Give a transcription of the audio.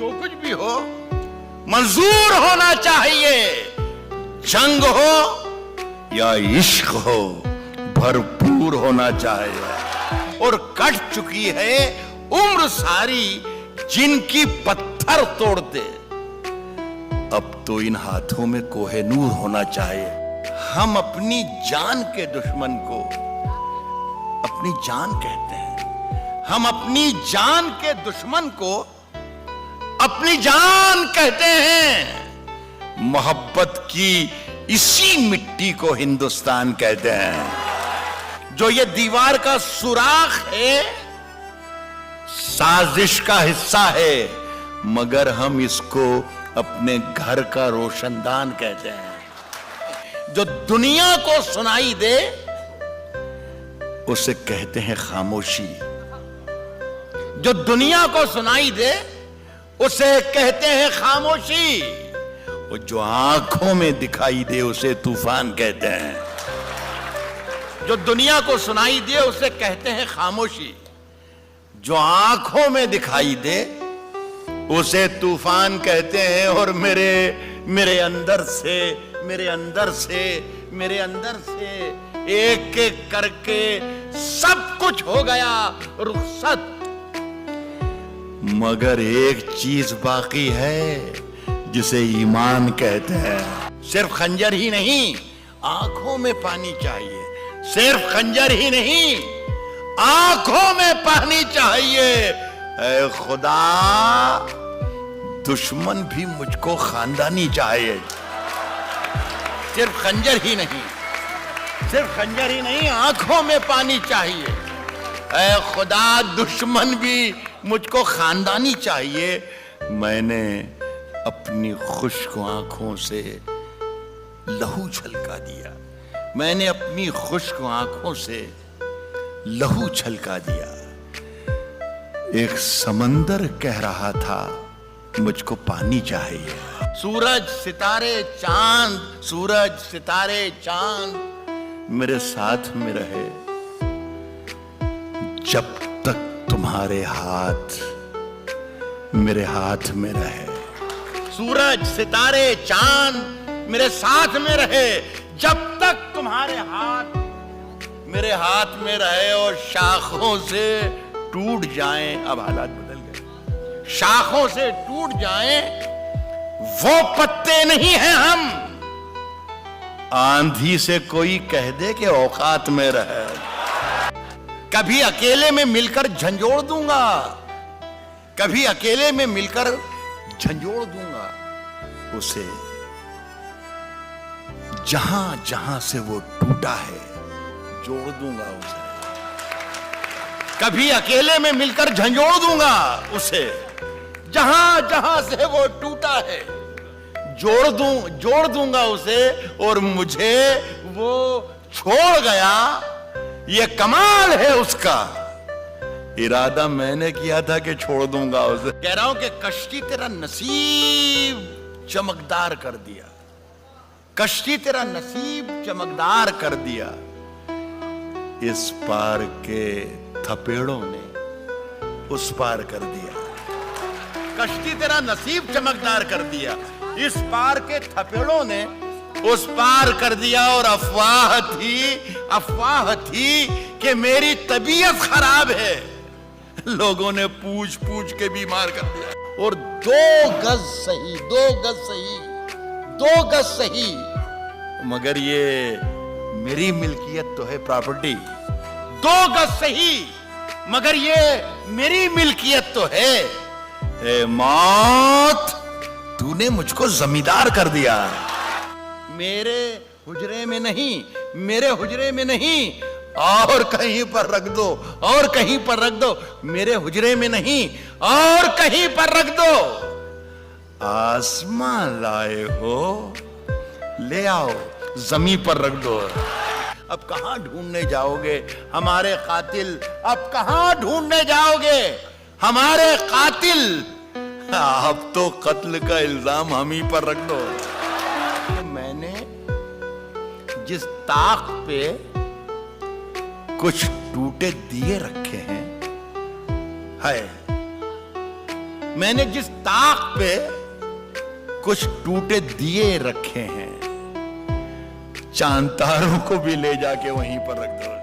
जो कुछ भी हो मंजूर होना चाहिए। जंग हो या इश्क हो भरपूर होना चाहिए। और कट चुकी है उम्र सारी जिनकी पत्थर तोड़ते, अब तो इन हाथों में कोहिनूर होना चाहिए। हम अपनी जान के दुश्मन को अपनी जान कहते हैं। हम अपनी जान के दुश्मन को अपनी जान कहते हैं। मोहब्बत की इसी मिट्टी को हिंदुस्तान कहते हैं। जो ये दीवार का सुराख है साजिश का हिस्सा है, मगर हम इसको अपने घर का रोशनदान कहते हैं। जो दुनिया को सुनाई दे उसे कहते हैं खामोशी। जो दुनिया को सुनाई दे उसे कहते हैं खामोशी। और जो आंखों में दिखाई दे उसे तूफान कहते हैं। जो दुनिया को सुनाई दे उसे कहते हैं खामोशी। जो आंखों में दिखाई दे उसे तूफान कहते हैं। और मेरे अंदर से एक एक करके सब कुछ हो गया रुखसत, मगर एक चीज बाकी है जिसे ईमान कहते हैं। सिर्फ खंजर ही नहीं आंखों में पानी चाहिए। सिर्फ खंजर ही नहीं आंखों में पानी चाहिए। ऐ खुदा दुश्मन भी मुझको खानदानी चाहिए। सिर्फ खंजर ही नहीं आंखों में पानी चाहिए। ऐ खुदा दुश्मन भी मुझको खानदानी चाहिए। मैंने अपनी खुश्क आंखों से लहू छलका दिया। मैंने अपनी खुश्क आंखों से लहू छलका दिया। एक समंदर कह रहा था मुझको पानी चाहिए। सूरज सितारे चांद मेरे साथ में रहे जब तक तुम्हारे हाथ मेरे हाथ में रहे। सूरज सितारे चांद मेरे साथ में रहे जब तक तुम्हारे हाथ मेरे हाथ में रहे। और शाखों से टूट जाएं, अब हालात बदल गए, शाखों से टूट जाएं वो पत्ते नहीं हैं हम। आंधी से कोई कह दे कि औकात में रहे। कभी अकेले में मिलकर झंझोड़ दूंगा, कभी अकेले में मिलकर झंझोड़ दूंगा उसे। जहां जहां से वो टूटा है जोड़ दूंगा उसे। कभी अकेले में मिलकर झंझोड़ दूंगा उसे। जहां जहां से वो टूटा है जोड़ दूंगा उसे। और मुझे वो छोड़ गया, ये कमाल है उसका। इरादा मैंने किया था कि छोड़ दूंगा उसे। कह रहा हूं कि कश्ती तेरा नसीब चमकदार कर दिया। कश्ती तेरा नसीब चमकदार कर दिया। इस पार के थपेड़ों ने उस पार कर दिया। कश्ती तेरा नसीब चमकदार कर दिया। इस पार के थपेड़ों ने उस पार कर दिया। और अफवाह थी कि मेरी तबीयत खराब है, लोगों ने पूछ पूछ के बीमार कर दिया। और 2 गज सही मगर ये मेरी मिल्कियत तो है प्रॉपर्टी। 2 गज सही मगर ये मेरी मिल्कियत तो है। ए मौत तूने मुझको जमींदार कर दिया। मेरे हुजरे में नहीं और कहीं पर रख दो, और कहीं पर रख दो। मेरे हुजरे में नहीं और कहीं पर रख दो। आसमां लाए हो ले आओ जमीन पर रख दो। अब कहां ढूंढने जाओगे हमारे कातिल? अब कहां ढूंढने जाओगे हमारे कातिल? अब तो कत्ल का इल्जाम हम ही पर रख दो। मैंने जिस ताक पे कुछ टूटे दिए रखे हैं, है मैंने जिस ताक पे कुछ टूटे दिए रखे हैं, चांद तारों को भी ले जाके वहीं पर रख दो।